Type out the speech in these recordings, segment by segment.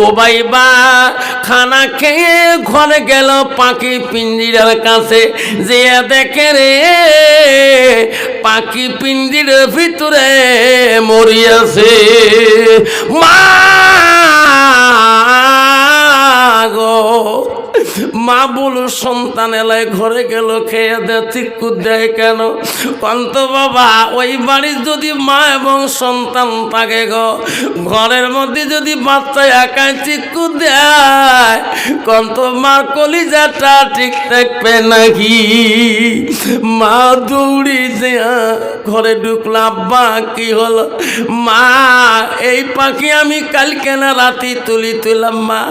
ওবাইবা খানা খেয়ে ঘরে গেল পাখি পিঞ্জিরার কাছে যে দেখে রে পাখি পিঞ্জিরার ভিতরে মরিয়াছে। মা গো মা বলো সন্তান এলাই ঘরে গেল খেয়ে দে চিক্কু দেয় কেন কন্ত বাবা ওই বাড়ির যদি মা এবং সন্তান থাকে গো ঘরের মধ্যে যদি বাচ্চা একাই চিক্কু দেয় কন্ত মার কলিজাটা ঠিক থাকবে নাকি। মা দৌড়ি যে ঘরে ঢুকলাম আব্বা কি হলো মা এই পাখি আমি কালকে না রাতে তুলাম মা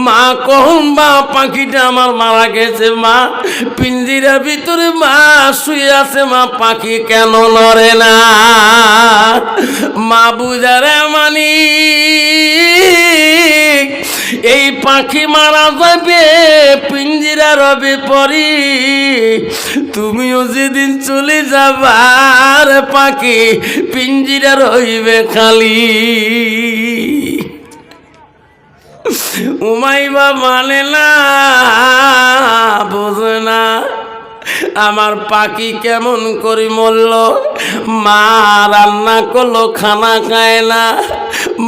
মা কখন মা পাখিটা আমার মারা গেছে মা পিঞ্জিরার ভিতরে মা শুয়ে আছে মা পাখি কেন নড়ে না মা বুঝারে মানি এই পাখি মারা যাবে পিঞ্জিরা রবে পরি তুমিও যেদিন চলে যাবার পাখি পিঞ্জিরা রইবে খালি। উমাইবা মানে না বোঝে না আমার পাখি কেমন করে মরল মা রান্না করলো খানা খায় না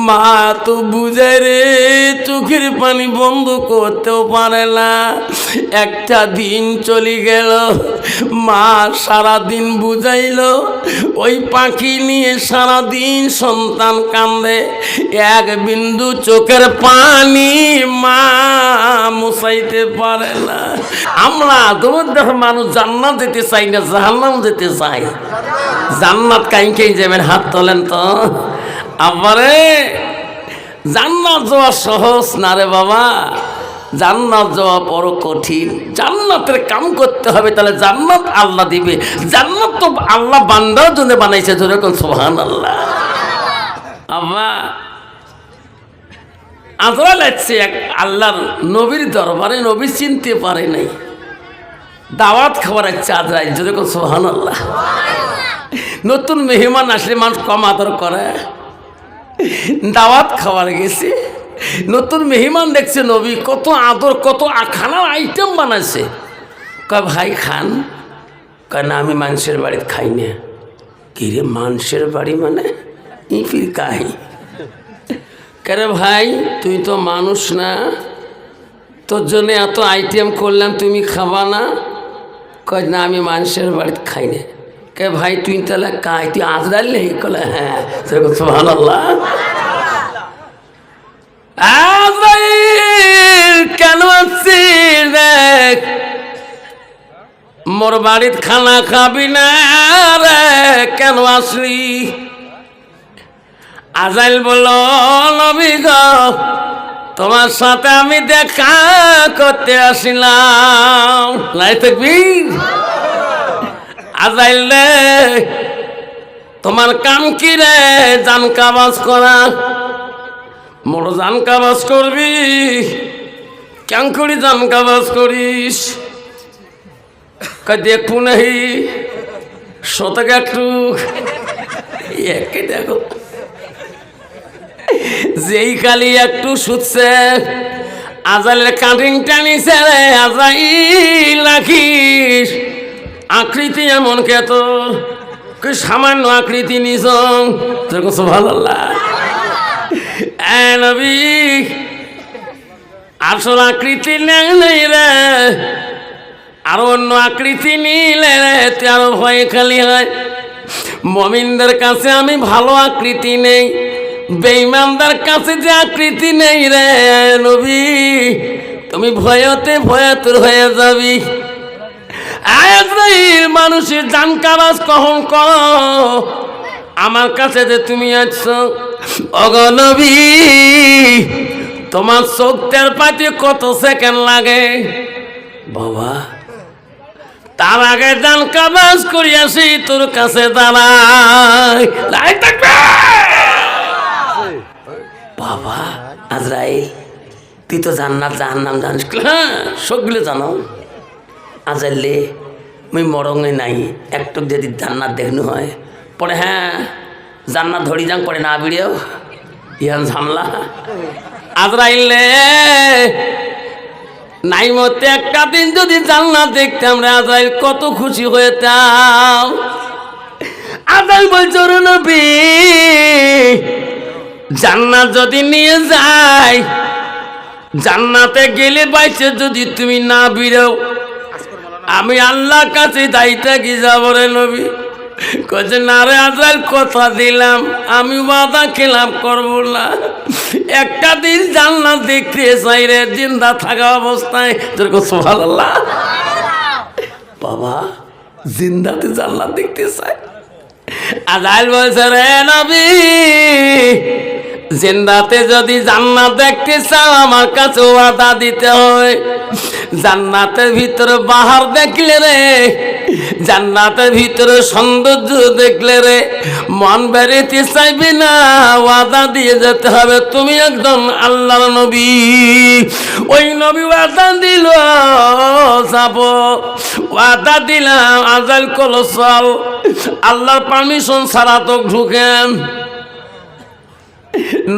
মা তো বুঝে রে চোখের পানি বন্ধ করতেও পারে না। একটা দিন চলে গেল মা সারাদিন বুঝাইলো ওই পাখি নিয়ে সারাদিন সন্তান কান্দে এক বিন্দু চোখের পানি মা মুছাইতে পারে না। আমরা তোমার দেখো মানুষ জান্নাত যেতে চাই না জাহান্নাম যেতে চাই। জান্নাত কাইকেই যাবেন হাত তোলেন তো আবারে জান্নাত যাওয়া সহজ না রে বাবা জান্নাত যাওয়া বড় কঠিন। জান্নাতের কাম করতে হবে তাহলে জান্নাত আল্লাহ দিবে। জান্নাত তো আল্লাহ বান্দার জন্য বানাইছে যেরকম সুবহানাল্লাহ। আব্বা আজরাইল আসছে এক আল্লাহর নবীর দরবারে নবী চিনতে পারে নাই দাওয়াত খাবার আসছে আজরাইল যেরকম সুবহানাল্লাহ। নতুন মেহমান আসলে মানুষ কম আদর করে দাওয়াত খাবার গেছে নতুন মেহমান দেখছে নবী কত আদর কত খানার আইটেম বানাইছে কয় ভাই খান কয় না আমি মানুষের বাড়িতে খাই না। কি রে মানুষের বাড়ি মানে ই ফির কাহি কেরে ভাই তুই তো মানুষ না তোর জন্য এত আইটেম করলাম তুমি খাবা না কয় না আমি মানুষের বাড়িতে খাই না। কে ভাই তুই তাহলে কাই তুই আজরাইল নেই কলে হ্যাঁ সুবহানাল্লাহ। আজরাইল কেন আসছিস দেখ মোর বাড়িতে খানা খাবি না রে কেন আসলি। আজরাইল বলল নবী গো তোমার সাথে আমি দেখা করতে আসিলাম। লাই থাকবি আজরাইল রে তোমার কাম কি রে জান কাবাজ করা মোর জান কাবাজ করবি কেন করি জান কাবাজ করিস দেখবো নাহি শতকে একটু একে দেখো যেই খালি একটু শুচ্ছে আজরাইলের কাটিং টানিছে রে আজরাইল রাখিস আকৃতি এমন কেত সামান্য আকৃতি নিছ সুবহানাল্লাহ। নবী আসল আকৃতি নেই রে আরো অন্য আকৃতি নিলে রে তুই আরো ভয় খালি হয়। মুমিনদের কাছে আমি ভালো আকৃতি নেই বেঈমানদের কাছে যে আকৃতি নেই রে নবী তুমি ভয়তে ভয়াতুর হয়ে যাবি। আজরাইল মানুষের জান কাবাজ কখন করো আমার কাছে যে তুমি আসছো ওগো নবী তোমার চোখের পাতে কত সেকেন্ড লাগে বাবা তার আগে জান কাবাজ করি আসি তোর কাছে দাঁড়াই বাবা। আজরাইল তুই তো জান্নাত জাহান্নাম জানিস হ্যাঁ সবগুলো জানো। আজরাইলে মুই মরঙে নাই একটু যদি জান্নাত দেখনু হয় পরে হ্যাঁ জান্নাত ধরি যাং পরে না বিড়েও ইহান ঝামলা আজরাইলে নাই মতে একটা দিন যদি জান্নাত দেখতাম রে আজরাইল কত খুশি হইতাম। আজরাইল বলছে ওরে নবী জান্নাত যদি নিয়ে যায়, জান্নাতে গেলে বাইছে যদি তুমি না বিরও আমি আল্লাহর কাছে দায়িত্ব কি যাব রে নবী? কইছে না রে আজরাইল কথা দিলাম আমি ওয়াদা খেলাম করবো না, একটা দিন জান্নাত দেখতে চাই রে জিন্দা থাকা অবস্থায়। যেরকম সুবহানাল্লাহ, বাবা জিন্দাতে জান্নাত দেখতে চাই। আজরাইল বলছে রে নবী জিন্দাতে যদি জান্নাত দেখতে চাও আমার কাছে ওয়াদা দিতে হয়। জান্নাতের ভিতরে বাহার দেখলে রে, জান্নাতের ভিতরে সৌন্দর্য দেখলে রে মন বেরোতে চাইবে না, ওয়াদা দিয়ে যেতে হবে তুমি একজন আল্লাহর নবী। ওই নবী ওয়াদা দিল যাব, ওয়াদা দিলাম আজরাইল কল চল, আল্লাহর পারমিশন ছাড়া তো ঢুকেন।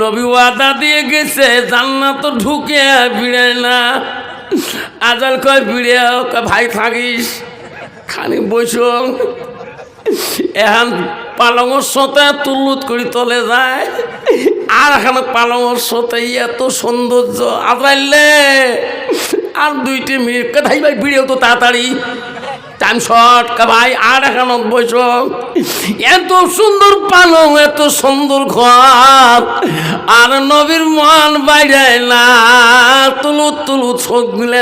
নবী ওয়াদা দিয়ে গেছে জান্নাত ঢুকে ভিড়ে না। আজরাইল কয় ভিড়ে ভাই থাকিস খানি বইস, এখন পালঙের সাথে তুলুত করে তলে যায়, আর এখানে পালঙের সাথে এত সৌন্দর্য। আজরাইলে আর 2 মিনিট ভাই ভাই ভিড়েও তো তাড়াতাড়ি টাইম শর্ট ভাই, আর এখানে বইস, এত সুন্দর পালং এত সুন্দর ঘর, আর নবীর মন বাইরে না, তুলুত তুলুত চোখ মিলে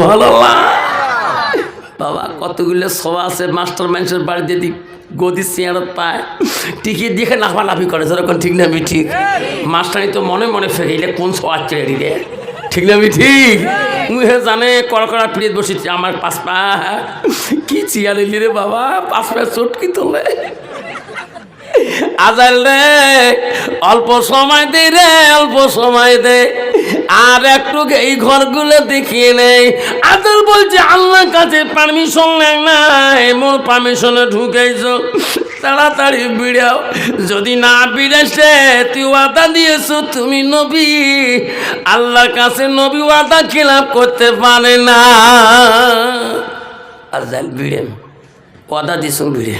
ভালো। বাবা কতগুলো সভা আছে মাস্টার মানুষের বাড়িতে গদি চেয়ারত পায় টিকিট দেখে লাফালাফি করে, যেরকম ঠিক না আমি ঠিক। মাস্টারই তো মনে মনে ফেরিলে কোন সবার চেয়ারি রে, ঠিক না আমি ঠিক। মুহে জানে কড়কড়া পিড়িয়ে বসেছি আমার 5 পা কি চেয়ার এলি রে বাবা, 5 পা চটকি তোলে। আজরাইল রে অল্প সময় দে রে, অল্প সময় দে, আর একটু এই ঘরগুলো দেখিয়ে নেই। আজরাইল বলছে আল্লাহর কাছে পারমিশন নেই না, এমন পারমিশনে ঢুকেছ, তাড়াতাড়ি বিড়াও, যদি না বিড়েছে তুই ওয়াদা দিয়েছ তুমি নবী, আল্লাহর কাছে নবী ওয়াদা খিলাফ করতে পারে না। আজরাইল বিড়েন ওয়াদা দিয়েছ বিড়ে,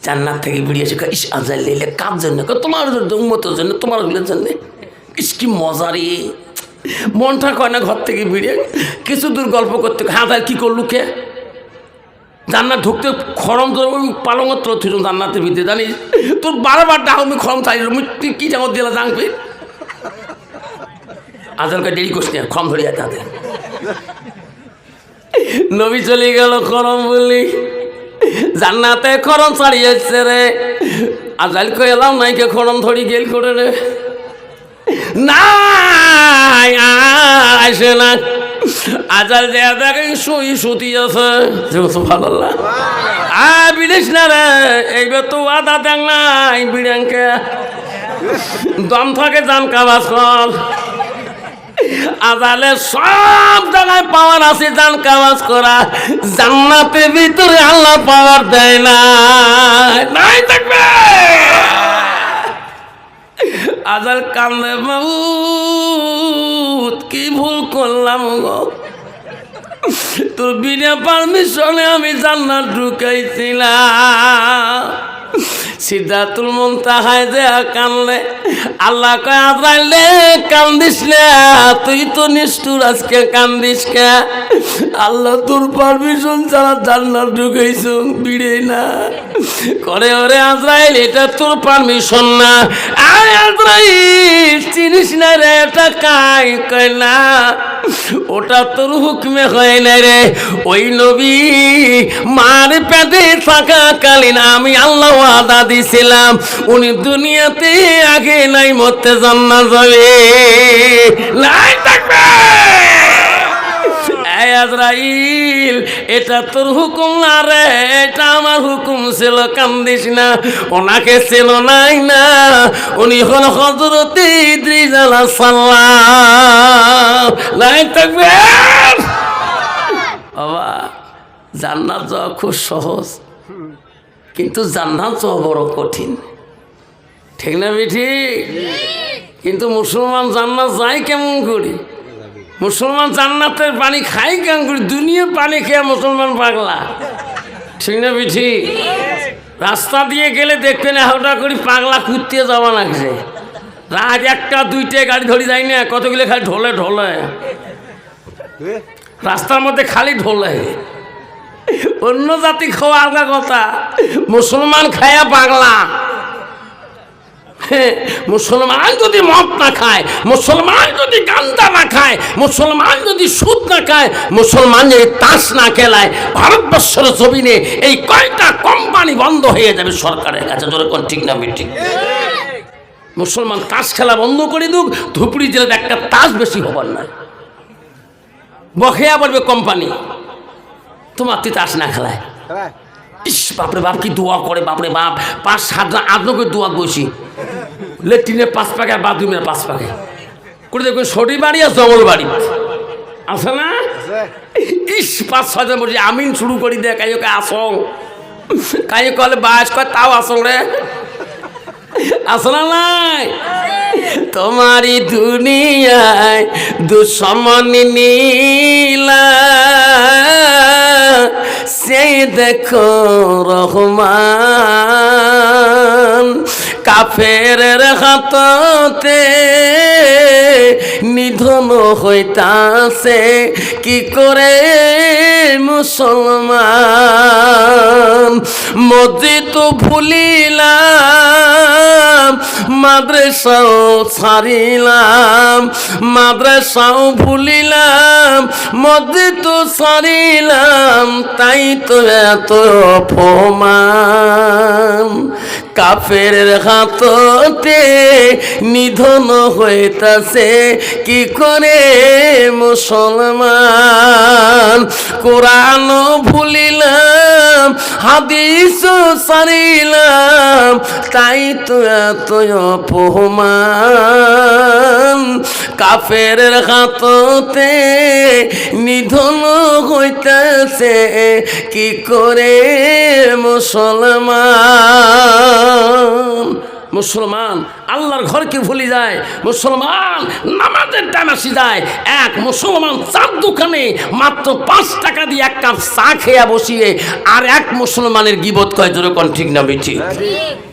জান্নাত থেকে বেরিয়েছে। ইস আজরাইল নিলে কার জন্য? তোমার উম্মতের জন্য, তোমার জন্য। ইস কি মজা রে, মনটা কয় না ঘর থেকে বেরিয়ে কিছু দূর গল্প করতে। হ্যাঁ তাই কী করলু কে জান্নাত ঢুকতে খরম তোর ওই পালঙের তোর থুই জান্নাতের ভিতরে জানিস তোর 12বার ডাক আমি খরম চাই তুই কী যেমন দিলা জানবি। আজরাইলকে দেরি করছি না, খরম ধরে যায় তাদের। নবী চলে গেল খরম বলি, জান্নাতে খরম ছাড়িয়েছে রে। আজরাইল কই এলাম নাইকে খরম ধরি গেল করে রে, নাই আসে না। আজরাইল যে দেখে সুতি আছে, ভালো বিদেশ না রে, এইবার তো আদা দেখ নাই বিড়াঙ্কে দম থাকে জান কাবাস কর। আজরাইলে সব জায়গায় পাওয়ার আছে জান কাবাজ করা, জান্নাতের ভিতরে আল্লাহ পাওয়ার দেয় না, নাই থাকবে। আজরাইল কান্দে মাবুদ কি ভুল করলাম গো, তোর বিনা পারমিশনে আমি জান্নাত ঢুকাইছিলাম। সিদরাতুল মুনতাহায় যে কানলে আল্লাহ কয় আজরাইল রে কান্দিস না, তুই তো নিষ্ঠুর আজকে কান্দিস কে, আল্লাহ তোর পারমিশন ছাড়া জান্নাত ঢুকাইছ বিড়ে না করে। ওরে আজরাইল এটা তোর পারমিশন না, আয় আজরাইল চিনিস না রে এটা কাই, কয় না ওটা তোর হুকমে হয় না রে। ওই নবী মার পেটে থাকাকালীন আমি আল্লাহ ওয়াদা দিছিলাম উনি দুনিয়াতে আগে নাই মরতে জান্নাত যাবে, নাই থাকবে। এই আজরাইল এটা তোর হুকুম না রে, এটা আমার হুকুম ছিল, কান্দিস না। ওনাকে ছিল নাই না, উনি হল হযরত ইদ্রিস আলাইহিস সালাম, নাই থাকবে। বাবা জান্নাত যাওয়া খুব সহজ, কিন্তু জান্নাত যাওয়া বড় কঠিন, ঠিক না বেঠি? কিন্তু মুসলমান জান্নাত যায় কেমন করে? মুসলমান জান্নাতের পানি খায় কেমন করে? দুনিয়ার পানি খেয়ে মুসলমান পাগলা, ঠিক না বিঠি? রাস্তা দিয়ে গেলে দেখবেন হঠাৎ করে পাগলা কুত্তে যাওয়া লাগছে। রাত 1টা 2টায় গাড়ি ধরে যায় না, কতগুলো খালি ঢোলে ঢোলে, রাস্তার মধ্যে খালি ঢোলে। অন্য জাতি খাওয়া আলগা কথা, মুসলমান খায়া পাগলা। মুসলমান যদি মদ না খায়, মুসলমান যদি গাঁজা না খায়, মুসলমান যদি সুদ না খায়, মুসলমান যদি তাস না খেলায়, ভারতবর্ষের জমিনে এই কয়টা কোম্পানি বন্ধ হয়ে যাবে সরকারের কাছে। জোরে কোন ঠিক না ঠিক? মুসলমান তাস খেলা বন্ধ করে দুক, ধুপড়ি জেলাতে একটা তাস বেশি হবার না, বকেয়া বলবে কোম্পানি তোমার তুই তাস না খেলায়। ইস বাপরে বাপ কি দোয়া করে, বাপরে বাপ 5-7 করে দোয়া বসি। লেট্রিনের 5 পাকে আর বাথরুমের 5 পাকে করে দেখবেন সরি বাড়ি আর জঙ্গল বাড়ি আছে না? ইস 5-6 জন বসে আমিন শুরু করি দেয়, কাইকে আসং, কাইকে কলে বাস কয় তাও আসং রে, আসনা নাই? তোমারই দুনিয়ায় দুশ্মন নীলা, সেই দেখো রহমান, কাফেরের হাততে নিধন হইতাছে কি করে মুসলমান। মসজিদ ভুলিলাম, মাদ্রাসাও ছাড়িলাম, মাদ্রাসাও ভুলিলাম, মসজিদ ছাড়িলাম, তাই তো এত অপমান। কাফেরের হাততে নিধন হইতাছে কি করে মুসলমান। কোরআন ভুলিলাম, হাদিস ছাড়িলাম, তাই তো এত অপমান। কাফেরের হাততে নিধন হইতাছে কি করে মুসলমান। মুসলমান আল্লাহর ঘরকে ভুলে যায়, মুসলমান নামাজের টাইম আসি যায়। এক মুসলমান চার দোকানে মাত্র 5 টাকা দিয়ে 1 কাপ চা খেয়া বসিয়ে আর এক মুসলমানের গিবত কয়। জোরে কোন ঠিক না বেঠি?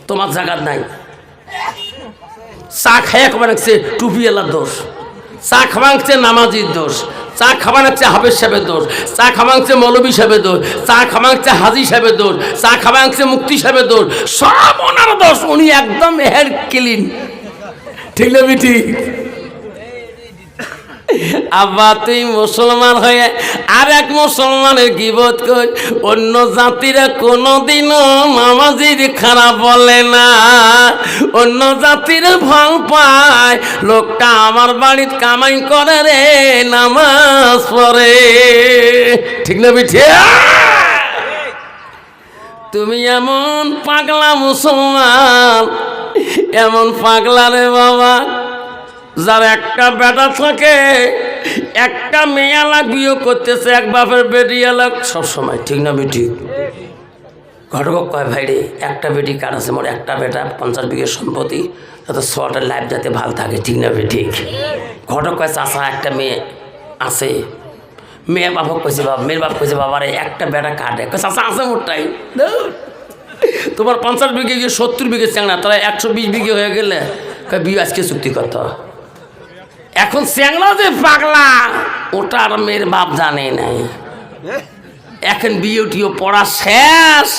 তোমার জায়গা নাই। চা খাইয়া খাবার লাগছে টুপিওয়ালার দোষ, চা খাওয়া লাগছে নামাজির দোষ, চা খাওয়া লাগছে হাফেজ সাহেবের দোষ, চা খাওয়া লাগছে মৌলবী সাহেবের দোষ, চা খাওয়া লাগছে হাজি সাহেবের দোষ, চা খাওয়া লাগছে মুক্তি সাহেবের দোষ, সব ওনার দোষ। উনি একদম হেয়ার ক্লিন, ঠিক না বিটি? আবার তুই মুসলমান হয়ে আর এক মুসলমানের গিবত কর। অন্য জাতিরা কোনোদিনও নামাজির খারাপ বলে না, অন্য জাতিরা ভাল পায় লোকটা আমার বাড়ির কামাই করে রে, নামাজ পড়ে, ঠিক না বিঠে? তুমি এমন পাগলা মুসলমান, এমন পাগলা রে বাবা, যার একটা বেটা থাকে, একটা মেয়ালা বিয়ে করতেছে, এক বাপের বেটিয়ালা সবসময়, ঠিক না বেটি? ঘটক কয় ভাই রে, একটা বেটি কার আছে? মোর একটা বেটা, 50 বিঘের সম্পত্তি, যাতে 6টা লাইফ যাতে ভাল থাকে, ঠিক না বেটি? ঘটক কয় চাষা একটা মেয়ে আছে। মেয়ের বাপক কইছে, বাবা মেয়ের বাপ কইছে, বাবা রে একটা বেটা কাটে, চাষা আছে মোরটাই, তোমার 50 বিঘে গিয়ে 70 বিঘে চ্যাংড়া, তারা 120 বিঘে হয়ে গেলে বিয়ে আজকে চুক্তি করতে। এখন চ্যাংড়া যে পাগলা, ওটা আর মেয়ের বাপ জানে নাই। এখন বিয়েটিও পড়া শেষ,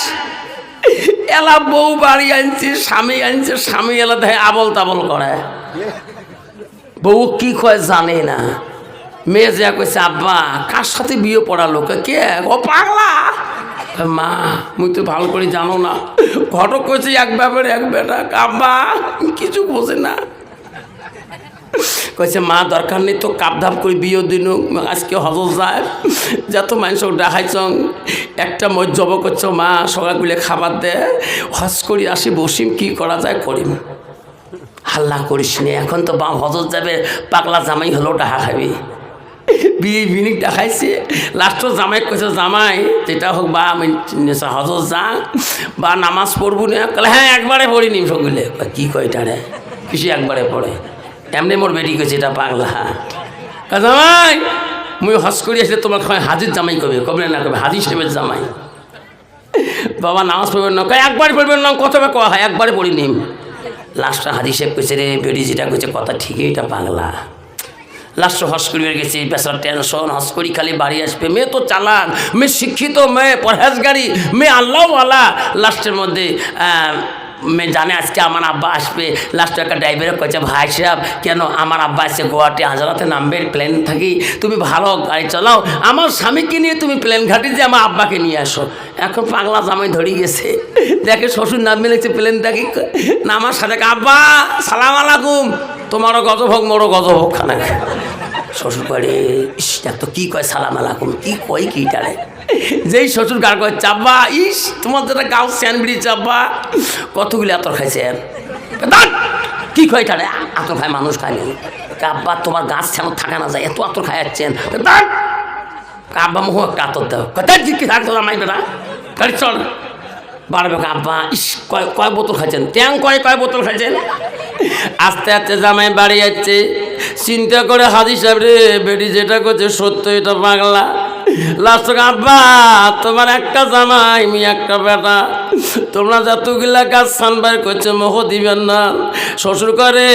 এলা বউ বাড়ি আনছে, স্বামী আনছে, স্বামী এলা দেখে আবল তাবল করে, বউ কি কয় জানে না। মেয়ে যা কইছে, আব্বা কার সাথে বিয়ে পড়ালো? কে? ও পাগলা। মা মুই তো ভালো করে জানো না। ঘটক কইছে এক ব্যাপারে এক বেটা, আব্বা কিছু বোঝে না। কইছে মা দরকার নেই তো, কাপধাপ করে বিয়ে দিন, আজকে হজর যায় যত মানুষ দেখাইছ, একটা মজ্জব করছ, মা সকালগুলো খাবার দেয়, হজ করি আসি, বসিম কি করা যায় করিম, হাল্লা করিস নি। এখন তো বাম হজর যাবে, পাগলা জামাই হলো ডাহা খাবি। বিয়ে বিনিক দেখাইছে, লাস্টর জামাই কইছে, জামাই যেটা হোক বা আমি হজর যা বা নামাজ পড়বো না? হ্যাঁ একবারে পড়িনি সকলে। কি কয় তারে কিছু একবারে পড়ে, এমনি মোর বেটি কইছে এটা পাগলা। জামাই মুই হস করি আসলে তোমার হাজির জামাই কবে, কবে না কবে হাজির সাহেবের জামাই। বাবা নামাজ পড়বেন না, একবার পড়বেন না, কতবার কওয়া হয়, একবারে পড়িনি। লাস্টটা হাজির সাহেব কইছে রে বেটি যেটা কইছে কথা ঠিকই, এটা পাগলা। লাস্ট হস করি হয়ে গেছি, বেচার টেনশন, হস করি খালি বাড়ি আসবে। মেয়ে তো চালাক, মেয়ে শিক্ষিত, মেয়ে পরহেজগারি, মেয়ে আল্লাহওয়ালা। লাস্টের মধ্যে মেয়ে জানে আজকে আমার আব্বা আসবে। লাস্টে একটা ড্রাইভারে কয়েছে ভাই সাহেব কেন আমার আব্বা আসছে গুয়াহাটি হাজারাতে নামবে, প্লেন থাকি, তুমি ভালো গাড়ি চালাও, আমার স্বামীকে নিয়ে তুমি প্লেন ঘাটি যে আমার আব্বাকে নিয়ে আসো। এখন পাগলা জামাই ধরে গেছে, দেখে শ্বশুর নামবে লিখছে প্লেন থাকি, নামার সাথে আব্বা সালাম আলাইকুম, তোমারও গজভোগ মোরও গজভোগ খানা। শ্বশুর করে ইস তো কি কয় সালাম আলাইকুম, কি কয় কি টারে। যেই শ্বশুর গাড় কয় চাব্বা, ইস তোমার যেটা গাও স্যান্ডবিচ চাব্বা, কতগুলি আতর খাইছেন, কি কয় টারে আতর খায় মানুষ খায়নি। আব্বা তোমার গাছ ছানো থাকা না যায়, এত আতর খাই যাচ্ছেন। আব্বা মুখ একটা আতর দাও, কি থাকতো আমায় বেটা গাড়ি চল বাড়বে। আব্বা ইস কয় বোতল খাইছেন, ট্যাং কয় বোতল খাইছেন। আস্তে আস্তে জামাই বাড়ি যাচ্ছে, চিন্তা করে হাজি সাহেব রে বেটি যেটা করছে সত্য, এটা পাগলা। লাস্ট আব্বা তোমার একটা জামাই আমি একটা বেটা, তোমরা যতগুলা গাছ সানবার করছে মোহ দিবেন না। শ্বশুর করে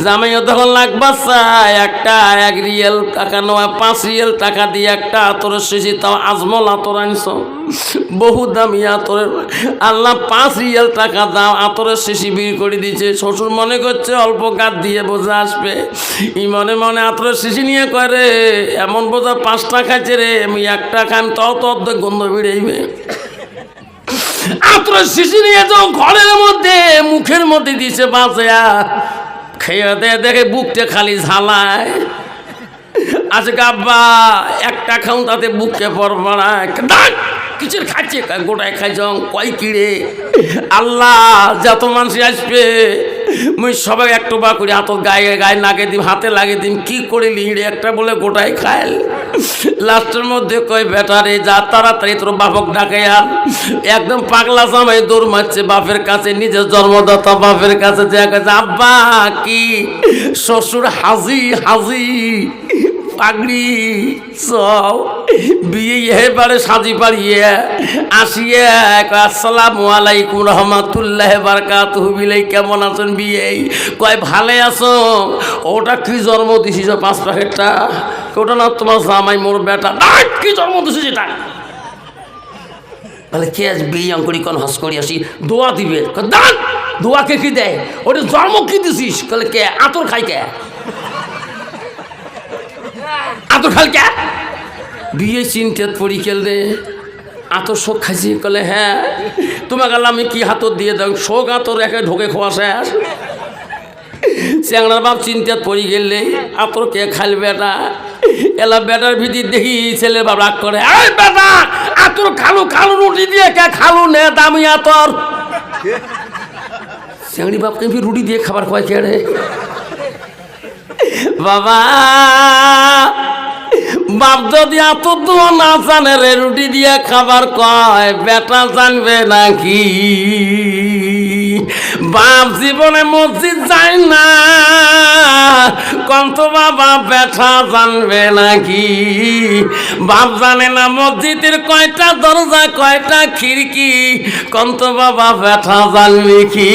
জামাইও তখন লাগবা চায়, একটা 1 রিয়েল টাকা নেওয়া 5 রিয়েল টাকা দিয়ে একটা আতরের শেষে, তাও আজমল আতর আনছ, বহু দামি আতরের। আল্লাহ 5 রিয়েল টাকা দাও আতরের শেষে বিল করে দিয়েছে। শ্বশুর মনে করছে অল্প গাছ দিয়ে বোঝা আসবে, ই মনে মনে আতরের শেষে নিয়ে করে এমন বোঝা 5 টাকা রে, আমি 1 টাকা আমি তাও তো অর্ধেক গন্ধ বেড়েইবে। আতরের শিশি নিয়ে যাও ঘরের মধ্যে, মুখের মধ্যে দিছে বাঁচা, খেয়ে দেখে বুকটা খালি ঝালায়। আজকে আব্বা 1 টাকাও তাতে বুককে পড়বা না, কিসের খাচ্ছে, গোটায় খাইছ কয় কিড়ে। আল্লাহ যত মানুষ আসবে মুই সবাই একটু বা করে হাতত গায়ে গায়ে লাগে দিম, হাতে লাগে দিম, কি করে লিড়ে একটা বলে গোটায় খাইল। লাস্টের মধ্যে কয় বেটারে যা তাড়াতাড়ি তোর বাপক ডাকে আর। একদম পাগলা জামাই দৌড় মারছে বাপের কাছে, নিজের জন্মদাতা বাপের কাছে যে আব্বা কি শ্বশুর হাজি হাজি পাগড়ি সব বিয়ে এবারে সাজি পাড়িয়ে আসিয়ে আসসালামু আলাইকুম রহমাতুল্লাহ বারাকাতুহু বিলাই কেমন আছেন বিয়ে কয় ভালো আছো। ওটা কি জন্ম দিছিস 5 প্যাকেটটা, ওটা না তোমার জামাই মোর বেটা। কি জন্ম দিছিস এটা? বলে কে আজ বিয়ে করি কোন হস করি আসি দোয়া দিবে। দোয়াকে কি দেয়? ওটা জন্ম কি দিছিস? বলে কে আতর খাই কে আতর খাল কে? বিয়ে চিন্তাত পড়ি খেল রে আতর শোক খাইছি। কলে হ্যাঁ তোমাকে আমি কি হাতর দিয়ে দেখ শোক আতর একে ঢোকে খোয়া শেষ। চ্যাংড়ার বাপ চিন্তাত পড়ি গেলে আতর কে খাইল বেটা। এলা বেটার ভিতর দেখি ছেলের বাপ রাগ করে, এই বেটা আতর খালু খালু রুটি দিয়ে কে খালু নে দামি আতর। চ্যাংড়ি বাপকে রুটি দিয়ে খাবার খাওয়াই কে রে বাবা? বাপ যদি এত দোয়া না জানে রে রুটি দিয়ে খাবার কয়, বেটা জানবে নাকি? বাপ জীবনে মসজিদ যায় না কন্ত বাবা বেটা জানবে নাকি? বাপ জানে না মসজিদের কয়টা দরজা কয়টা খিড়কি, কন্ত বাবা বেটা জানবে কি?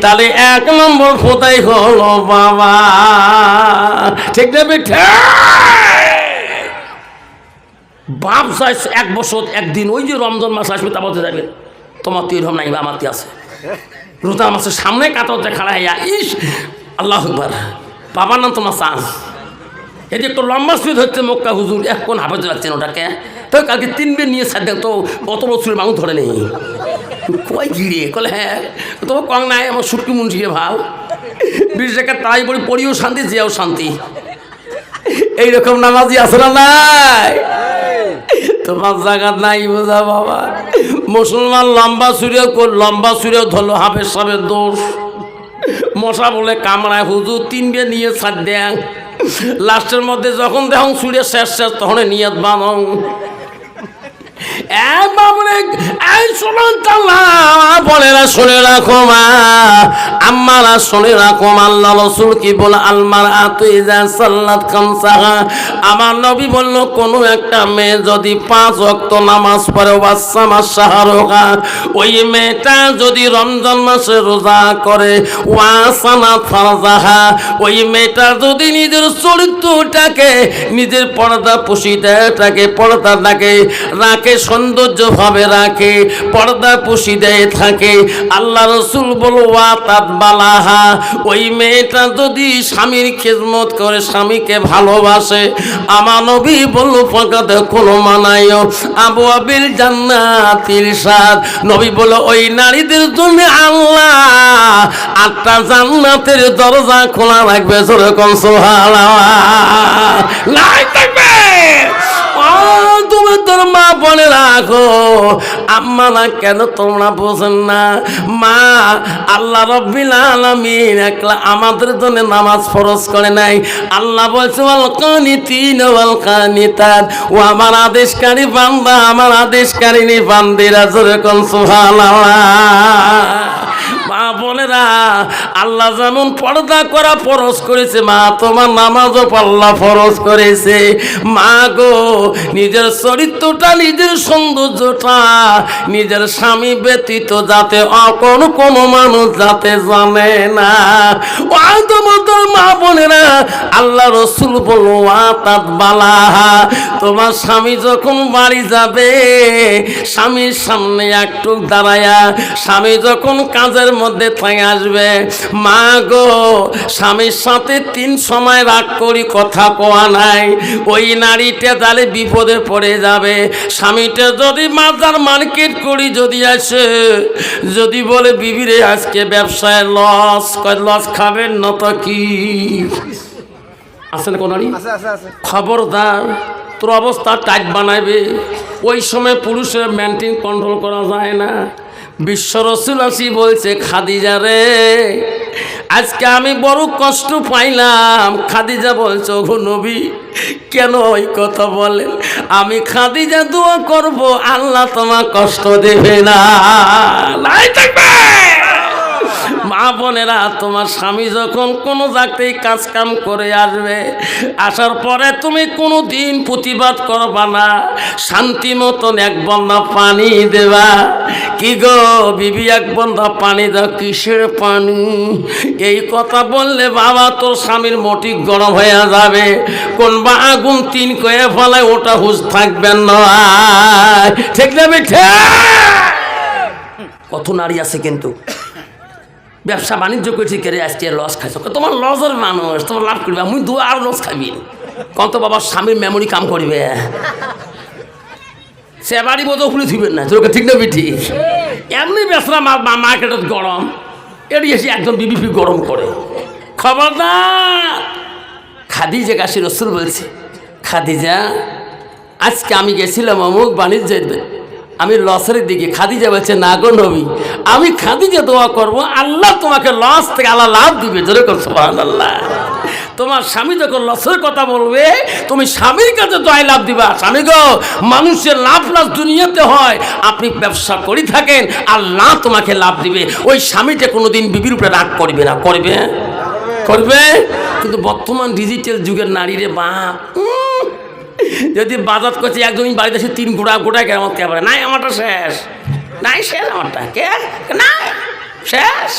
তাহলে 1 নম্বর ফোটাই হলো বাবা। ঠিক না বেঠা? বাপ যায় 1 বছর 1 দিন, ওই যে রমজান মাস আসবে তা বলতে যাবে তোমার তো এরকম নাই বা আমার আছে রোজা মাসের সামনে কাতরতে খাড়া হইয়া ইস আল্লাহ আকবার বাবার নাম তোমার চান্স। এটি একটু লম্বা সুইদ হচ্ছে মক্কা হুজুর এখন হাফেজ লাগছেন ওটাকে তো কালকে 3 বের নিয়ে সাথে তো অত বছরের মানুষ ধরে নেই কয় ঘিরে কলে হ্যাঁ তোমার কং নাই আমার সুটকি মুন্সিকে ভাল 20 টাকা তাই বলি পড়িও শান্তি যেও শান্তি। এইরকম নামাজি আছে না নাই? তোমার জায়গা নাই বোঝা বাবা। মুসলমান লম্বা সুরেও ধরলো হাফেজ সাহেবের দোষ। মশা বলে কামড়ায় হুজুর 3 বের নিয়ে ছাড় দেন। লাস্টের মধ্যে যখন দেখুন সুরে শেষ তখন নিয়ত বানং মা বলে এই শোনান বলেরা শুনে রাখো মা, আম্মারা শুনে রাখো, আল্লাহ রাসূল কি বলে আলমার আতু ইজা সাল্লাত খামসাহা, আমার নবী বলল কোন একটা মেয়ে যদি 5 ওয়াক্ত নামাজ পড়ে ওয়াসামা শাহরুহা, ওই মেয়েটা যদি রমজান মাসে রোজা করে ওয়াসানা ফারজাহা, ওই মেয়েটা যদি নিজের চরিত্রটাকে নিজের পর্দা পুশিদাটাকে পর্দাটাকে রাখে, সৌন্দর্যভাবে রাখে, পর্দা পুশিদায় থাকে, আল্লাহ রাসূল বলো ওয়াতাত বালাহা, ওই মেয়েটা যদি স্বামীর খিদমত করে স্বামীকে ভালোবাসে, আমার নবী বলল ফাকাদ কোনো মানায়ও আবু আবিল জান্নাতিল সাদ, নবী বলল ওই নারীদের জন্য আল্লাহ 8টা জান্নাতের দরজা খোলা রাখবে। যেরকম সুবহানাল্লাহ লাই থাকবে। তুমি তোর মা বলে রাখো, আম্মা না কেন তোমরা বোঝেন না? মা আল্লাহ রাব্বিল আলামিন একলা আমাদের জন্য নামাজ ফরজ করে নাই। আল্লাহ বলছে ওয়াল কানিতিন ওয়াল কানিতাত, ও আমার আদেশকারী বান্দা আমার আদেশকারিনী বান্দিরা। যেরকম সুবহানাল্লাহ। মা বোনেরা, আল্লাহ যেমন পর্দা করা ফরজ করেছে, মা তোমার নামাজও আল্লাহ ফরজ করেছে। মা গো, নিজের চরিত্রটা নিজের সৌন্দর্যটা নিজের স্বামী ব্যতীত যাতে অকন কোন মানুষ যাতে জানে না। মা বোনেরা, আল্লাহ রাসূল বলল ওয়াতাত বালাহা, তোমার স্বামী যখন বাড়ি যাবে স্বামীর সামনে একটু দাঁড়ায়া, স্বামী যখন কাজের মধ্যে থেকে আসবে, মা গো স্বামীর সাথে 3 সময় রাগ করি কথা কোয়া নাই, ওই নারীটা তাহলে বিপদে পড়ে যাবে। স্বামীটা যদি মাজার মার্কেট করি যদি আসে, যদি বলে বিবিরে আজকে ব্যবসায় লস, লস খাবেন না তো কি আছে না কোন নারী? খবরদার, তোর অবস্থা টাইট বানাইবে। ওই সময় পুরুষের মেনটেন কন্ট্রোল করা যায় না। বিশ্ব রাসূল আসি বলছে খাদিজা রে, আজকে আমি বড় কষ্ট পাইলাম। খাদিজা বলছে ওগো নবী কেন ওই কথা বলেন? আমি খাদিজা দোয়া করব আল্লাহ তোমার কষ্ট দেবে না। লাই থাকবে। মা বোনেরা, তোমার স্বামী যখন কোনো জায়গায় কাজ কাম করে আসবে, আসার পরে তুমি কোনো দিন প্রতিবাদ করবা না, শান্তি মতন 1 বন্যা পানি দেবা। কি গো বিবি 1 বন্যা পানি দাও, কিসের পানি? এই কথা বললে বাবা তোর স্বামীর মোটি গরম হয়ে যাবে, কোন বা আগুন 3 কয়ে ফেলায় ওটা হুঁশ থাকবেন না। ঠিক না বেঠে? কত নারী আছে কিন্তু ব্যবসা বাণিজ্য করছি কেড়ে আজকে লস খাইছ, তোমার লসের মানুষ, তোমার লাভ করবে, আমি দু আর লস খাবি কত বাবা স্বামীর মেমোরি কাম করবে, সে বাড়ি বোধ খুলে থুবেন না। তোকে ঠিক না বিঠি? এমনি ব্যবসা মার্কেটত গরম, এটি এসে একদম বিবিপি গরম করে। খবরদার। খাদিজা কাছে রাসূল বলছে খাদিজা আজকে আমি গেছিলাম অমুক বাণিজ্য, আমি লসের দিকে। খাদিজা বলছে না গো নবী, আমি খাদিজা দোয়া করব আল্লাহ তোমাকে লস থেকে আল্লাহ লাভ দিবে। যেরকম সুবহানাল্লাহ। তোমার স্বামী যখন লসের কথা বলবে তুমি স্বামীর কাছে জয় লাভ দিবা। স্বামী গো, মানুষের লাভ লাভ দুনিয়াতে হয়, আপনি ব্যবসা করে থাকেন আল্লাহ তোমাকে লাভ দিবে। ওই স্বামীটা কোনোদিন বিবির উপরে রাগ করবে না। করবে? করবে। কিন্তু বর্তমান ডিজিটাল যুগের নারীরে বাপ, যদি বাজার করছে একজনই বাড়িতে এসে 3 গোটা কেমন কেমন নাই আমারটা শেষ, নাই শেষ আমারটা কে নাই শেষ।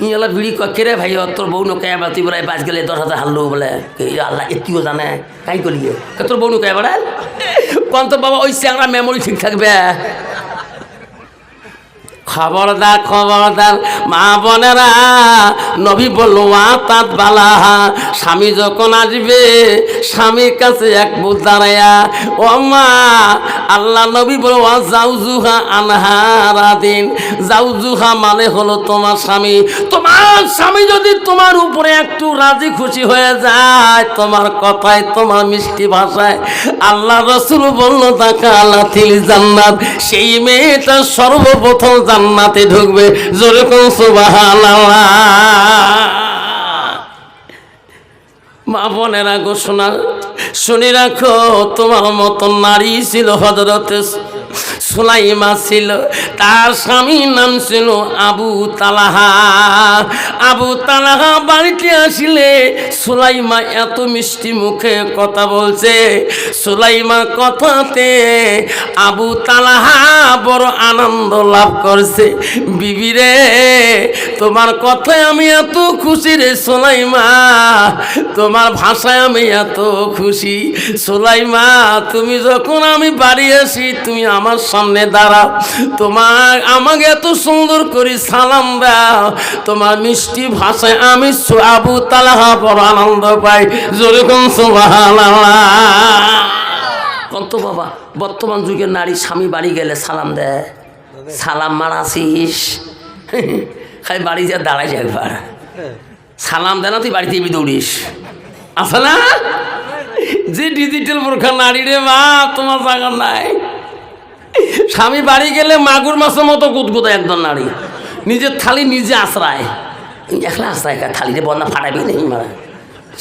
ইলা বিড়ি কে রে ভাই তোর বউ নো কে তুই বলে 5 গেলে 10,000 হারলো বলে আল্লাহ এটিও জানে কাই করিয়ে তোর বউ নো কে বলে কোন তো বাবা ওই চ্যাংরা মেমোরি ঠিক থাকবে। খবরদার খবরদার মা বোনেরা, নবী বলল ওয়াতাত বালাহা, স্বামী যখন আসবে স্বামীর কাছে 1 বুক দাঁড়ায়া, ও মা আল্লাহ নবী বলল ওয়া জাউজুহা আনহারাদিন। জাউজুহা মানে হলো তোমার স্বামী। তোমার স্বামী যদি তোমার উপরে একটু রাজি খুশি হয়ে যায়, তোমার কথায় তোমার মিষ্টি ভাষায়, আল্লাহ রাসূল বলল তাকালাতিল জান্নাত, সেই মেয়েটা সর্বপ্রথম জান্নাতে ঢুকবে। জোরে কোন সুবহানাল্লাহ। মা বোনেরা ঘোষণা, শুনে রাখো, তোমার মতো নারী ছিল হযরতে সুলাইমা ছিল, তার স্বামীর নাম ছিল আবু তালহা। আবু তালহা বাড়িতে আসিলে সুলাইমা এত মিষ্টি মুখে কথা বলছে, সুলাইমার কথাতে আবু তালহা বড় আনন্দ লাভ করছে। বিবি রে, তোমার কথায় আমি এত খুশি রে সুলাইমা, তোমার ভাষায় আমি এত খুশি। সুলাইমা, তুমি যখন আমি বাড়ি আসি তুমি আমার সামনে দাঁড়াও, তোমার আমাকে এত সুন্দর করে সালাম দাও, তোমার মিষ্টি ভাষায় আমি আবু তালহা বড় আনন্দ পাই। যেরকম সুবহানাল্লাহ। কত বাবা, বর্তমান যুগের নারী স্বামী বাড়ি গেলে সালাম দেয়, সালাম মারাছিস, খালি বাড়ি যা দাঁড়াইছে একবার সালাম দেয় না, তুই বাড়িতে দৌড়িস। আছে না যে ডিজিটাল বোরখা নারী রে মা, তোমার জায়গা নাই। স্বামী বাড়ি গেলে মাগুর মাছের মতো গুদগুদা একদম নারী, নিজের থালি নিজে আশ্রায়, একলা আশ্রায় থালিতে বন্যা ফাটাবি নেই মারা,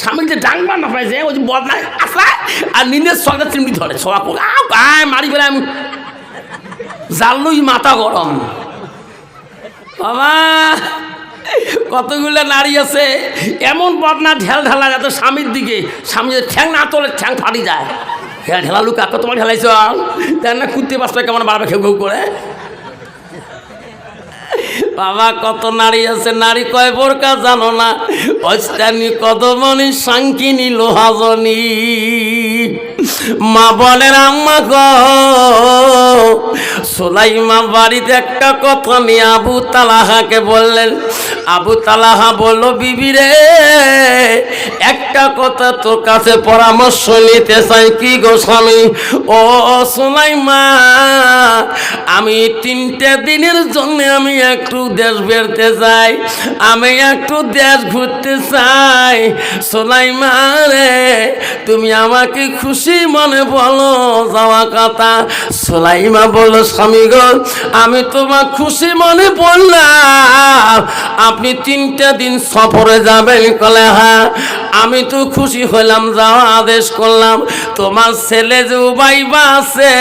স্বামী যে ডাংবার না পাইছে ওই যে বদনায় আশ্রায়, আর নিজের সঙ্গে চিমড়ি ধরে সবা করে মারি ফেলে আমি জানলুই মাথা গরম। বাবা, কতগুলো নারী আছে এমন বদনা ঢেল ঢালা যাতে স্বামীর দিকে, স্বামী ঠ্যাং না তোলে ঠ্যাং ফাটি যায়। হ্যাঁ ঢেলালু কাকা তোমার ঢেলাইছ তাই না, কুত্তে বাচ্চা কেমন বারবার খেউ খেউ করে। বাবা, কত নারী আছে, নারী কয় বোরকা জানো না, অস্তানি কদমনি সাংকিনি লোহাজনী। মা বলেন আম্মা গো, সুলাইমা বাড়িতে একটা কথা নিয়ে আবু তালহাকে বললেন। আবু তালহা বলল, বিবি রে, একটা কথা তোর কাছে পরামর্শ নিতে চাই। কি গো স্বামী? ও সুলাইমা, আমি 3টে দিনের জন্য আমি একটু দেশ বেরতে চাই, আমি একটু দেশ ঘুরতে চাই। সুলাইমা রে, তুমি আমাকে খুশি মনে বলো যাওয়া কথা। সুলাইমা বলল, স্বামী গো, আমি তোমার খুশি মনে বললাম আপনি 3টে দিন সফরে যাবেন। কলে হ্যাঁ। আমি তো খুশি হলাম, যাওয়া আদেশ করলাম। তোমার ছেলে যে উবাইবা আছে,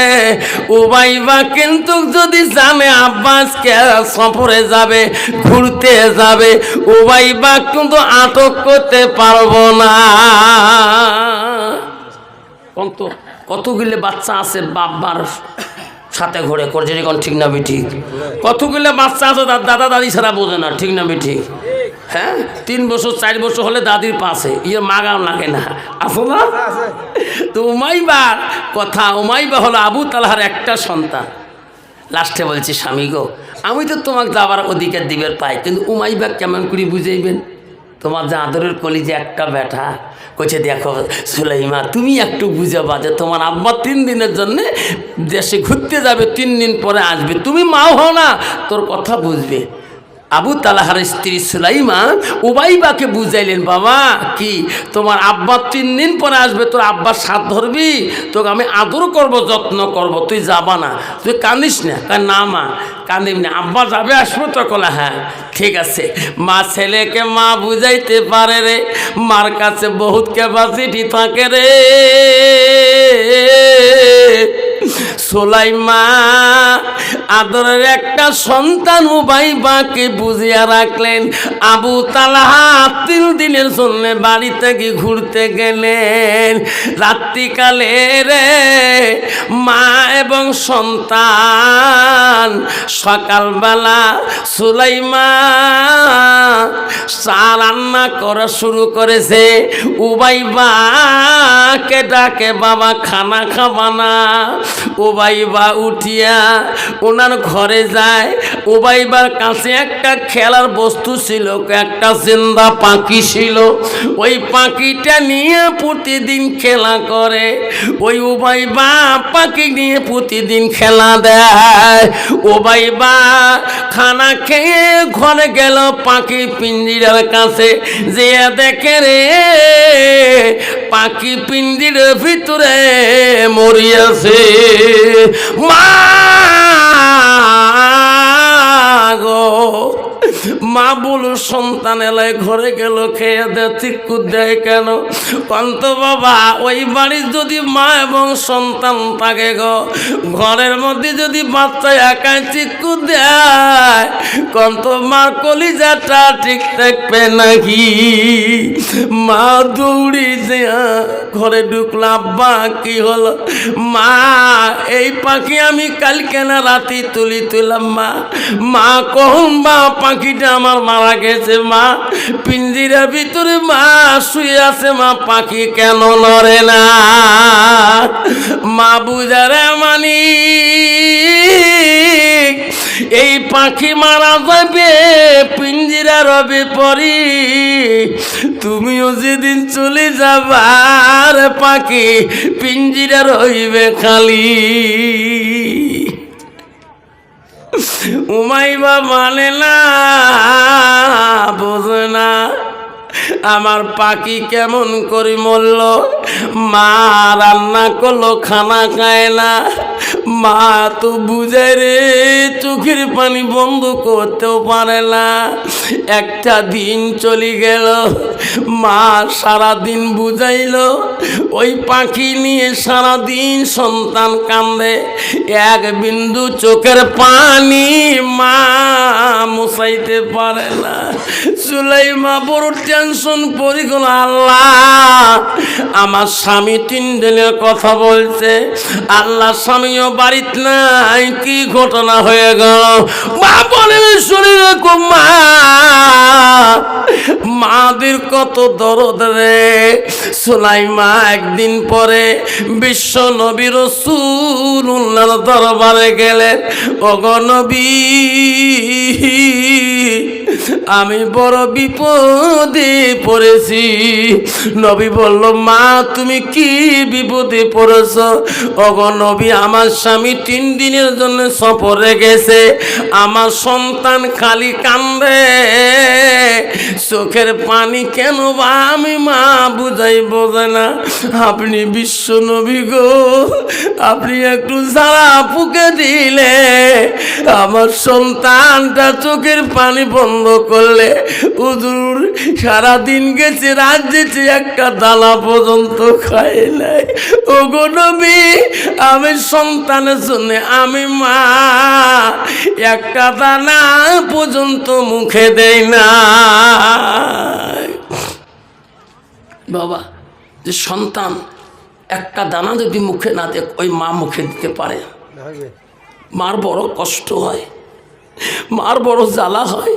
উবাইবা কিন্তু যদি জানে আব্বাসকে সফরে যাবে, ঘুরতে যাবে, উবাইবা কিন্তু আটক করতে পারবো না। কতগুলো বাচ্চা আছে বাবার সাথে ঘুরে করছে, ঠিক না ঠিক? কতগুলো বাচ্চা আছে তার দাদা দাদি ছাড়া বোঝে না, ঠিক না ঠিক? হ্যাঁ, 3 বছর 4 বছর হলে দাদির পাশে, ইয়ে মাগাও লাগে না, আসো না? তো উমাইবার কথা, উমাইবা হলো আবু তালহার একটা সন্তান। লাস্টে বলছি, স্বামী গো, আমি তো তোমাকে যাবার অধিকার দিবের পাই, কিন্তু উমাইবা কেমন করে বুঝাইবেন? তোমার যে আদরের কলি যে একটা ব্যাটা কইছে, দেখো সুলাইমা, তুমি একটু বুঝাবা যে তোমার আব্বা 3 দিনের জন্যে দেশে ঘুরতে যাবে, 3 দিন পরে আসবে, তুমি মাও হও না, তোর কথা বুঝবে। আবু তালহার স্ত্রী সুলাইমা উবাইবাকে বুঝাইলেন, বাবা কি তোমার আব্বা 3 দিন পরে আসবে, তোর আব্বার সাথ ধরবি, তোকে আমি আদর করব, যত্ন করব, তুই যাবা না, তুই কান্দিস না। না মা কান্দিস না, আব্বা যাবে আসবো তো। কলা হ্যাঁ ঠিক আছে। মা ছেলেকে মা বুঝাইতে পারে রে, মার কাছে বহুত ক্যাপাসিটি থাকে রে। সুলাইমা আদরের একটা সন্তান উবাইবাকে বুঝিয়া রাখলেন। আবু তালহা 3 দিনের জন্য বাড়ি থেকে ঘুরতে গেলেন। রাত্রিকালে রে মা এবং সন্তান সকালবেলা সুলাইমা চা রান্না করা শুরু করেছে। উবাইবাকে ডাকে, বাবা খানা খাবা না? উবাইবা উঠিয়া ওনার ঘরে যায়। উবাইবার কাছে একটা খেলার বস্তু ছিল, একটা জিন্দা পাখি ছিল। ওই পাখিটা নিয়ে প্রতিদিন খেলা করে। ওই উবাইবা পাখি নিয়ে প্রতিদিন খেলা দেয়। উবাইবা খানা খেয়ে ঘরে গেল, পাখি পিঞ্জিরার কাছে যে দেখে রে পাখি পিঞ্জিরের ভিতরে মরিয়াছে। মা গো, মা বলো সন্তান এলাই ঘরে গেল খেয়ে দে চিক্কু দেয় কেন কন্ত বাবা ওই বাড়ির যদি মা এবং সন্তান থাকে গো ঘরের মধ্যে যদি বাচ্চা একাই চিক্কু দেয় কন্ত মার কলিজাটা ঠিক থাকবে নাকি মা দৌড়ি যে ঘরে ঢুকলাম আব্বা কি হলো মা এই পাখি আমি কালকে না রাতে তুলাম মা মা কখন মা পাখিটা আমার মারা গেছে মা পিঞ্জিরার ভিতরে মা শুয়ে আছে মা পাখি কেন নড়ে না মা বুঝারে মানি এই পাখি মারা যাবে পিঞ্জিরা রবে পরি তুমিও যেদিন চলে যাবার পাখি পিঞ্জিরা রইবে খালি উমাইবা মানে না বোঝে না আমার পাখি কেমন করে মরল মা রান্না করলো খানা খায় না মা তো বুঝায় রে চোখের পানি বন্ধ করতেও পারে না একটা দিন চলে গেল মা সারাদিন বুঝাইল ওই পাখি নিয়ে সারাদিন সন্তান কান্দে এক বিন্দু চোখের পানি মা মুছাইতে পারে না সুলাইমা বড় টেনশন পড়ে গেল আল্লাহ আমার স্বামী 3 দিনের কথা বলছে আল্লাহ স্বামীও বাড়িতে নাই কি ঘটনা হয়ে গেল মা বলে শরীরে মা মাদের কত দরদ রে সুলাইমা একদিন পরে বিশ্ব নবী রাসূলুল্লাহর দরবারে গেলেন ওগো নবী আমি বড় বিপদে পড়েছি নবী বলল মা তুমি কি বিপদে পড়েছ ওগো নবী আমার স্বামী 3 দিনের জন্য সফরে গেছে আমার সন্তান খালি কান্দে চোখের পানি কেন বা আমি মা বুঝাই বোঝে না আপনি বিশ্ব নবী গো আপনি একটু সারা ফুকে দিলে আমার সন্তানটা চোখের পানি বন্ধ করলে হুজুর সারাদিন গেছে রাত যেতে একটা দানা পর্যন্ত খায় নাই ওগো নবী আমি সন্তানের জন্য আমি মা একটা দানা পর্যন্ত মুখে দেই না বাবা যে সন্তান একটা দানা যদি মুখে না দেয় ওই মা মুখে দিতে পারে মার বড় কষ্ট হয় মার বড় জ্বালা হয়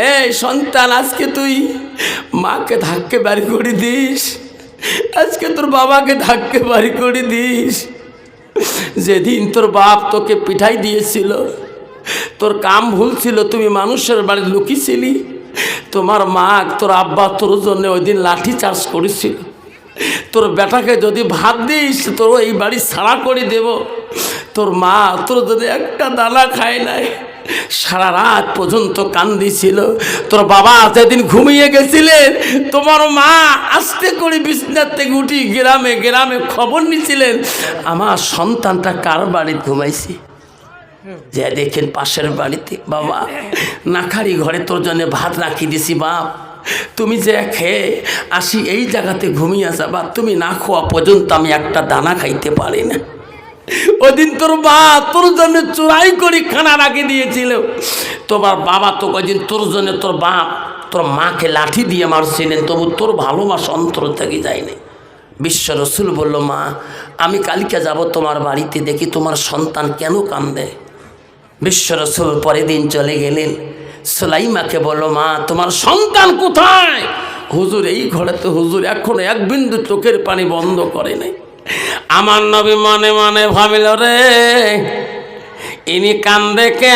এই সন্তান আজকে তুই মাকে ধাক্কে বাড়ি করে দিস আজকে তোর বাবাকে ধাক্কে বাড়ি করে দিস যেদিন তোর বাপ তোকে পিঠাই দিয়েছিল তোর কাম ভুল ছিল তুমি মানুষের বাড়ি লুকিয়েছিলি তোমার মা তোর আব্বা তোর জন্য ওই দিন লাঠি চার্জ করেছিল তোর বেটাকে যদি ভাত দিস তোর এই বাড়ি ছাড়া করে দেব তোর মা তোর যদি একটা দানা খায় নাই সারা রাত পর্যন্ত কান্দিছিল তোর বাবা যেদিন ঘুমিয়ে গেছিলেন তোমার মা আস্তে করে বিছানার থেকে উঠি গ্রামে গ্রামে খবর নিছিলেন আমার সন্তানটা কার বাড়িতে ঘুমাইছি যে দেখেন পাশের বাড়িতে বাবা নাখারি ঘরে তোর জন্য ভাত রাখি দিছি বাপ তুমি যে খেয়ে আসি এই জায়গাতে ঘুমিয়ে যাবা তুমি না খাওয়া পর্যন্ত আমি একটা দানা খাইতে পারি না ওদিন তোর বাপ তোর জন্য চুরাই করে খানা রাখি দিয়েছিল তোমার বাবা তো ওদিন তোর জন্য তোর বাপ তোর মাকে লাঠি দিয়ে মারছিলেন তবু তোর ভালোবাসা অন্তর থেকে যায়নি বিশ্ব রসুল বলল মা আমি কালকে যাব তোমার বাড়িতে দেখি তোমার সন্তান কেন কান্দে বিশ্ব রসুল পরের দিন চলে গেলেন সুলাইমাকে বলল মা তোমার সন্তান কোথায় হুজুর এই ঘরে তো হুজুর এখন এক বিন্দু চোখের পানি বন্ধ করে নাই আমার নবী মনে মনে ভাবিল রে ইনি কান্দে কে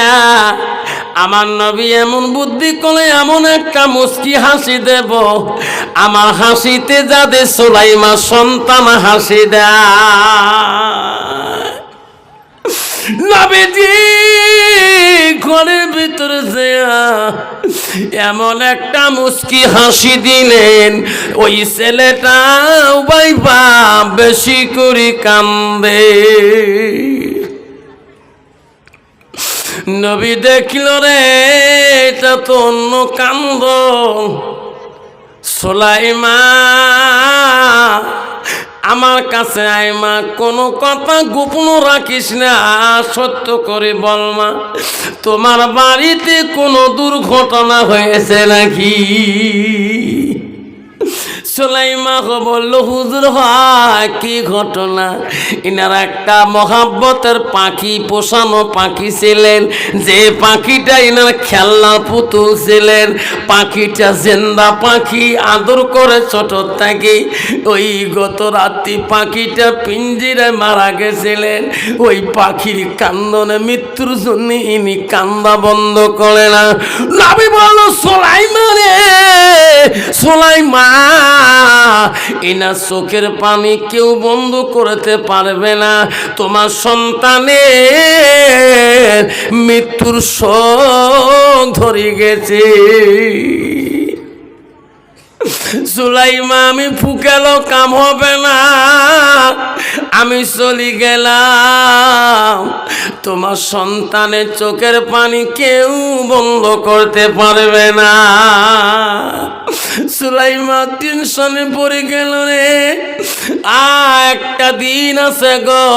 আমার নবী এমন বুদ্ধি করে এমন একটা মুস্কি হাসি দেব আমার হাসিতে যাদের সুলাইমা সন্তান হাসি দেয় নবীজি ঘরের ভিতরে যে এমন একটা মুস্কি হাসি দিলেন ওই ছেলেটা বাইবা বেশি করে কান্দে নবী দেখল রে এটা তো অন্য কাণ্ড। সুলাইমা আমার কাছে আয় মা, কোনো কথা গোপন রাখিস না, সত্য করে বল মা, তোমার বাড়িতে কোনো দুর্ঘটনা হয়েছে নাকি? সুলাইমা বলল, হুজুর হয় কি ঘটনা? ইনার একটা মহাব্বতের পাখি, পোষানো পাখি ছিলেন, যে পাখিটা ইনার খেলনার পুতুল ছিলেন। পাখিটা জিন্দা পাখি, আদর করে ছোট থেকে। ওই গত রাত্রি পাখিটা পিঞ্জিরায় মারা গেছিলেন। ওই পাখির কান্দনে, মৃত্যুর জন্য ইনি কান্দা বন্ধ করে না। নবী বলল, সুলাইমা রে, সুলাইমা এনার চোখের পানি কেউ বন্ধ করতে পারবে না। তোমার সন্তানের মৃত্যুর শোক ধরে গেছে। সুলাইমা, আমি ফুকেলো কাম হবে না, আমি চলি গেলাম। তোমার সন্তানের চোখের পানি কেউ বন্ধ করতে পারবে না। সুলাইমা টেনশনে পড়ে গেল রে। একটা দিন আছে গো,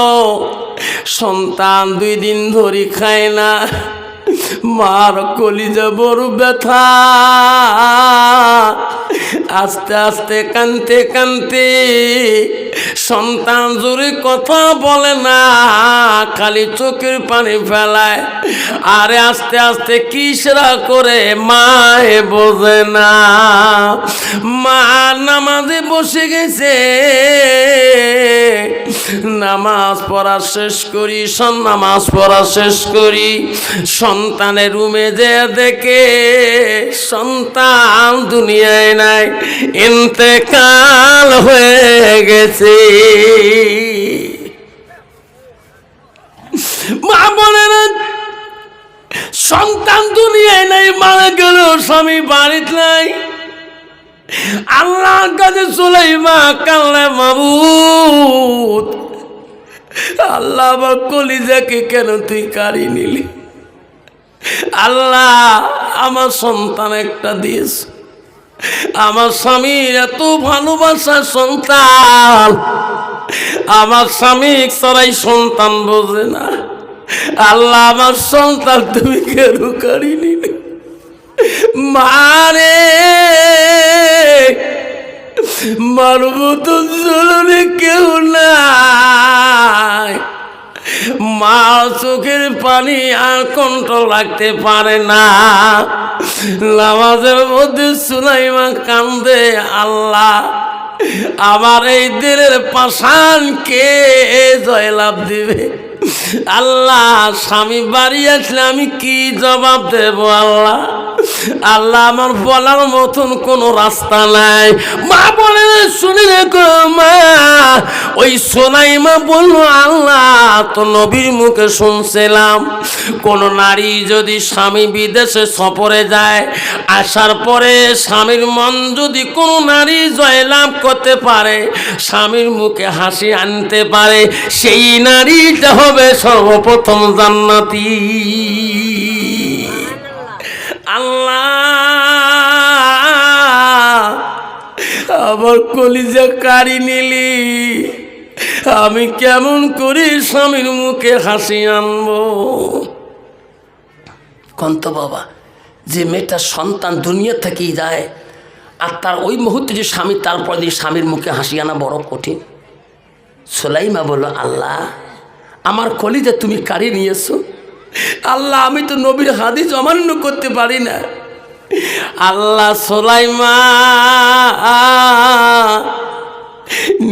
সন্তান 2 দিন ধরে খায় না। মার কলিজা বড় ব্যথা। আস্তে আস্তে কানতে কানতে সন্তান জোরে কথা বলে না, খালি চোখের পানি ফেলায়। আরে আস্তে আস্তে কিসরা করে মায়ে বোঝে না। মা নামাজে বসে গেছে, নামাজ পড়া শেষ করি, নামাজ পড়া শেষ করি, সন্তানের রুমে যে দেখে সন্তান দুনিয়ায় নাই, ইন্তেকাল হয়ে গেছে। মা বলে না, সন্তান দুনিয়ায় নাই, মারা গেল, স্বামী বাড়িতে নাই। আল্লাহর কাছে সুলাইমা কান্না, মাবুদ আল্লাহ আমার কলিজাকে কেন তুই কাড়ি নিলি? আল্লাহ আমার সন্তান একটা দিয়েছ, আমার স্বামীর এত ভালোবাসার সন্তান, আমার স্বামী সরাই সন্তান বোঝে না। আল্লাহ আমার সন্তান তুমি কেন কাড়ি নিলি? মারে মারব তো জরুরি কেউ নাই। মা চোখের পানি আর কন্ট্রোল রাখতে পারে না। নামাজের মধ্যে সুলাইমা কান্দে, আল্লাহ আমার এই দিলের পাষাণ কে জয়লাভ দিবে? আল্লাহ স্বামী বাড়ি আসলে আমি কি জবাব দেব? আল্লাহ আল্লাহ আমার বলার মতন কোনো রাস্তা নাই। মা বলে, শুনে রেখো মা, ওই সুলাইমা বললো, আল্লাহ তো নবীর মুখে শুনছিলাম, কোন নারী যদি স্বামী বিদেশে সফরে যায়, আসার পরে স্বামীর মন যদি কোনো নারী জয়লাভ করতে পারে, স্বামীর মুখে হাসি আনতে পারে, সেই নারীটা হবে সর্বপ্রথম জান্নাতি। আল্লাহ আমার কলিজা কাড়ি নিলি, আমি কেমন করে স্বামীর মুখে হাসি আনবো? কন্ত বাবা, যে মেয়েটা সন্তান দুনিয়া থেকেই যায়, আর তার ওই মুহূর্তে যে স্বামী, তারপর দিয়ে স্বামীর মুখে হাসি আনা বড় কঠিন। সুলাইমা বলল, আল্লাহ আমার কলিজা তুমি কাড়ি নিয়েছো। আল্লাহ আমি তো নবীর হাদিস অমান্য করতে পারি না। আল্লাহ সুলাইমা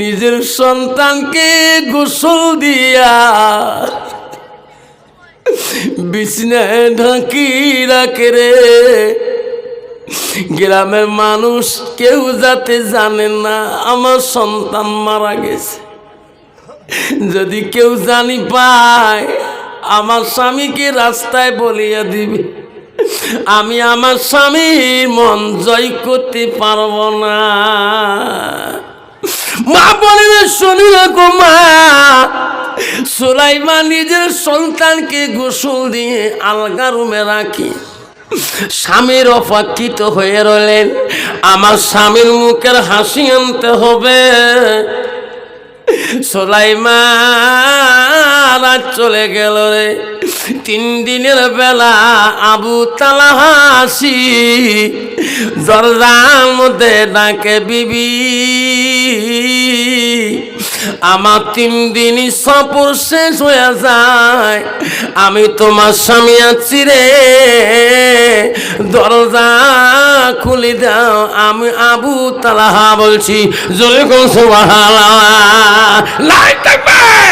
নিজের সন্তানকে গোসল দিয়া বিছনায় ঢাকি রাখে রে। গ্রামের মানুষ কেউ যাতে জানে না আমার সন্তান মারা গেছে। যদি কেউ জানি পায়, আমার স্বামীকে রাস্তায় বলিয়া দিবে, আমি আমার স্বামীর মন জয় করতে পারব না। মা বলে, শুনি রাখো মা, সুলাইমান নিজের সন্তানকে গোসল দিয়ে আলগা রুমে রাখি স্বামীর অপেক্ষিত হয়ে রইলেন। আমার স্বামীর মুখের হাসি আনতে হবে। সুলাইমান আজ চলে গেল রে। 3 দিনের বেলা আবু তালহা হাসি দরজার মধ্যে ডাকে, বিবি আমার 3 দিনই সফর শেষ হয়ে যায়, আমি তোমার স্বামী আছি রে, দরজা খুলে দাও। আমি আবু তালহা বলছি, জোরে কোন সুবহানাল্লাহ, লা ইলাহা